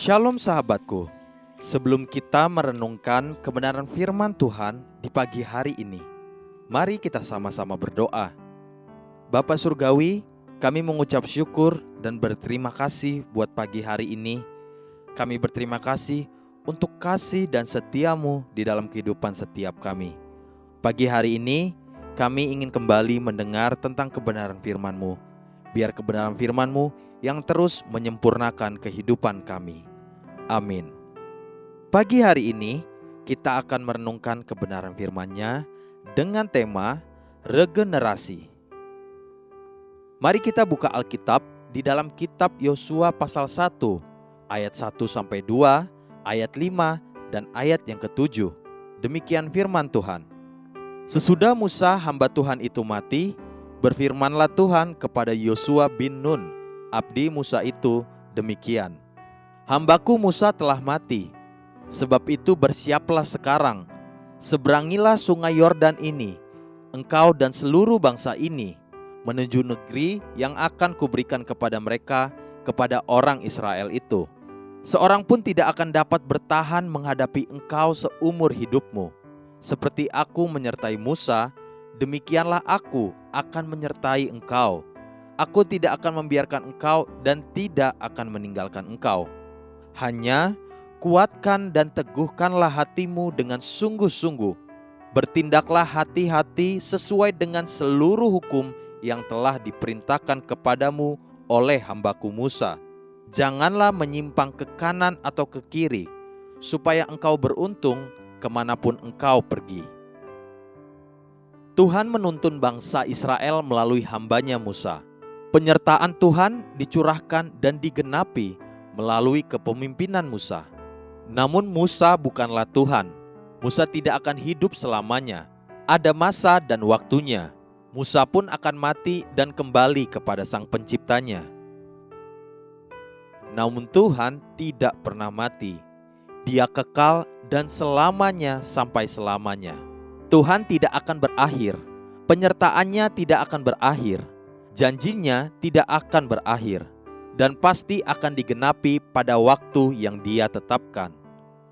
Shalom sahabatku, sebelum kita merenungkan kebenaran firman Tuhan di pagi hari ini, mari kita sama-sama berdoa. Bapa Surgawi, kami mengucap syukur dan berterima kasih buat pagi hari ini. Kami berterima kasih untuk kasih dan setiamu di dalam kehidupan setiap kami. Pagi hari ini, kami ingin kembali mendengar tentang kebenaran firman-Mu. Biar kebenaran firman-Mu yang terus menyempurnakan kehidupan kami. Amin. Pagi hari ini kita akan merenungkan kebenaran firman-Nya dengan tema regenerasi. Mari kita buka Alkitab di dalam kitab Yosua pasal 1 ayat 1-2, ayat 5 dan ayat yang ke-7. Demikian firman Tuhan. Sesudah Musa hamba Tuhan itu mati, berfirmanlah Tuhan kepada Yosua bin Nun, abdi Musa itu, demikian. Hambaku Musa telah mati, sebab itu bersiaplah sekarang, seberangilah sungai Yordan ini, engkau dan seluruh bangsa ini, menuju negeri yang akan kuberikan kepada mereka, kepada orang Israel itu. Seorang pun tidak akan dapat bertahan menghadapi engkau seumur hidupmu. Seperti aku menyertai Musa, demikianlah aku akan menyertai engkau. Aku tidak akan membiarkan engkau dan tidak akan meninggalkan engkau. Hanya kuatkan dan teguhkanlah hatimu dengan sungguh-sungguh. Bertindaklah hati-hati sesuai dengan seluruh hukum yang telah diperintahkan kepadamu oleh hambaku Musa. Janganlah menyimpang ke kanan atau ke kiri, supaya engkau beruntung kemanapun engkau pergi. Tuhan menuntun bangsa Israel melalui hambanya Musa. Penyertaan Tuhan dicurahkan dan digenapi melalui kepemimpinan Musa. Namun Musa bukanlah Tuhan. Musa tidak akan hidup selamanya. Ada masa dan waktunya. Musa pun akan mati dan kembali kepada Sang Penciptanya. Namun Tuhan tidak pernah mati. Dia kekal dan selamanya sampai selamanya. Tuhan tidak akan berakhir. Penyertaannya tidak akan berakhir. Janjinya tidak akan berakhir. Dan pasti akan digenapi pada waktu yang Dia tetapkan.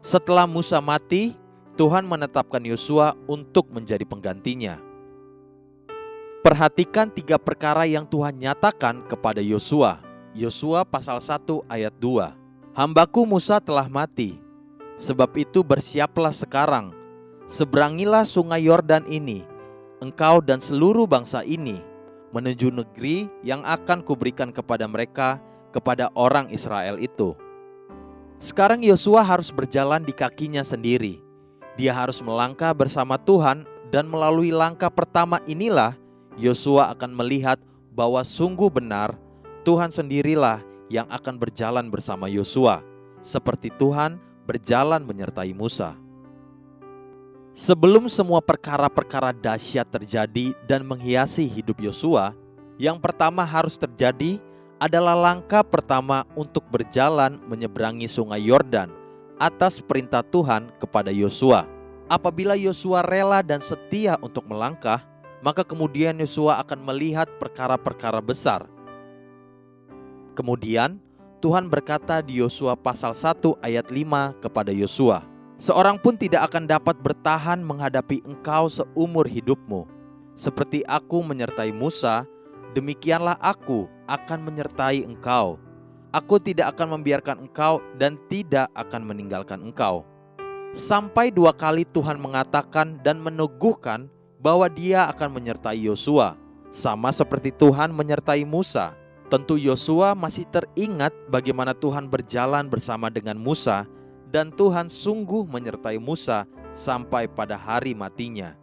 Setelah Musa mati, Tuhan menetapkan Yosua untuk menjadi penggantinya. Perhatikan 3 perkara yang Tuhan nyatakan kepada Yosua. Yosua pasal 1 ayat 2. Hambaku Musa telah mati, sebab itu bersiaplah sekarang, seberangilah sungai Yordan ini, engkau dan seluruh bangsa ini, menuju negeri yang akan kuberikan kepada mereka, kepada orang Israel itu. Sekarang Yosua harus berjalan di kakinya sendiri. Dia harus melangkah bersama Tuhan, dan melalui langkah pertama inilah Yosua akan melihat bahwa sungguh benar Tuhan sendirilah yang akan berjalan bersama Yosua, seperti Tuhan berjalan menyertai Musa. Sebelum semua perkara-perkara dahsyat terjadi dan menghiasi hidup Yosua, yang pertama harus terjadi adalah langkah pertama untuk berjalan menyeberangi sungai Yordan atas perintah Tuhan kepada Yosua. Apabila Yosua rela dan setia untuk melangkah, maka kemudian Yosua akan melihat perkara-perkara besar. Kemudian Tuhan berkata di Yosua pasal 1 ayat 5 kepada Yosua, seorang pun tidak akan dapat bertahan menghadapi engkau seumur hidupmu. Seperti aku menyertai Musa, demikianlah aku akan menyertai engkau. Aku tidak akan membiarkan engkau dan tidak akan meninggalkan engkau. Sampai 2 kali Tuhan mengatakan dan meneguhkan bahwa Dia akan menyertai Yosua, sama seperti Tuhan menyertai Musa. Tentu Yosua masih teringat bagaimana Tuhan berjalan bersama dengan Musa, dan Tuhan sungguh menyertai Musa sampai pada hari matinya.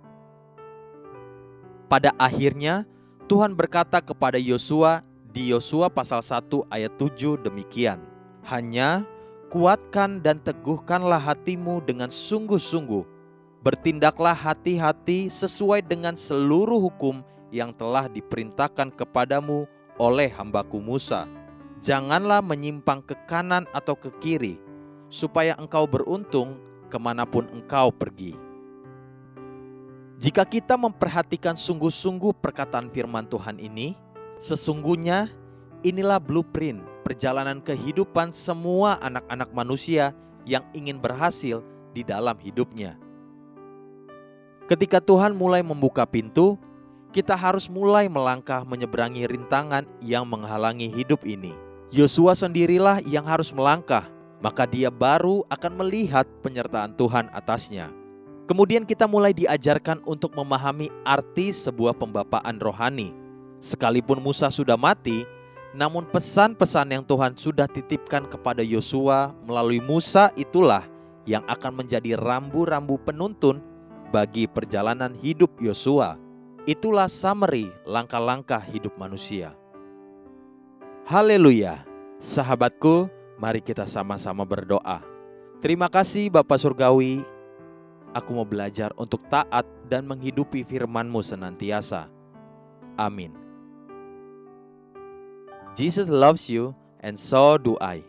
Pada akhirnya Tuhan berkata kepada Yosua di Yosua pasal 1 ayat 7 demikian. Hanya kuatkan dan teguhkanlah hatimu dengan sungguh-sungguh. Bertindaklah hati-hati sesuai dengan seluruh hukum yang telah diperintahkan kepadamu oleh hambaku Musa. Janganlah menyimpang ke kanan atau ke kiri, supaya engkau beruntung kemanapun engkau pergi. Jika kita memperhatikan sungguh-sungguh perkataan firman Tuhan ini, sesungguhnya inilah blueprint perjalanan kehidupan semua anak-anak manusia yang ingin berhasil di dalam hidupnya. Ketika Tuhan mulai membuka pintu, kita harus mulai melangkah menyeberangi rintangan yang menghalangi hidup ini. Yosua sendirilah yang harus melangkah, maka dia baru akan melihat penyertaan Tuhan atasnya. Kemudian kita mulai diajarkan untuk memahami arti sebuah pembapaan rohani. Sekalipun Musa sudah mati, namun pesan-pesan yang Tuhan sudah titipkan kepada Yosua melalui Musa itulah yang akan menjadi rambu-rambu penuntun bagi perjalanan hidup Yosua. Itulah summary langkah-langkah hidup manusia. Haleluya. Sahabatku, mari kita sama-sama berdoa. Terima kasih Bapa Surgawi. Aku mau belajar untuk taat dan menghidupi firman-Mu senantiasa. Amin. Jesus loves you and so do I.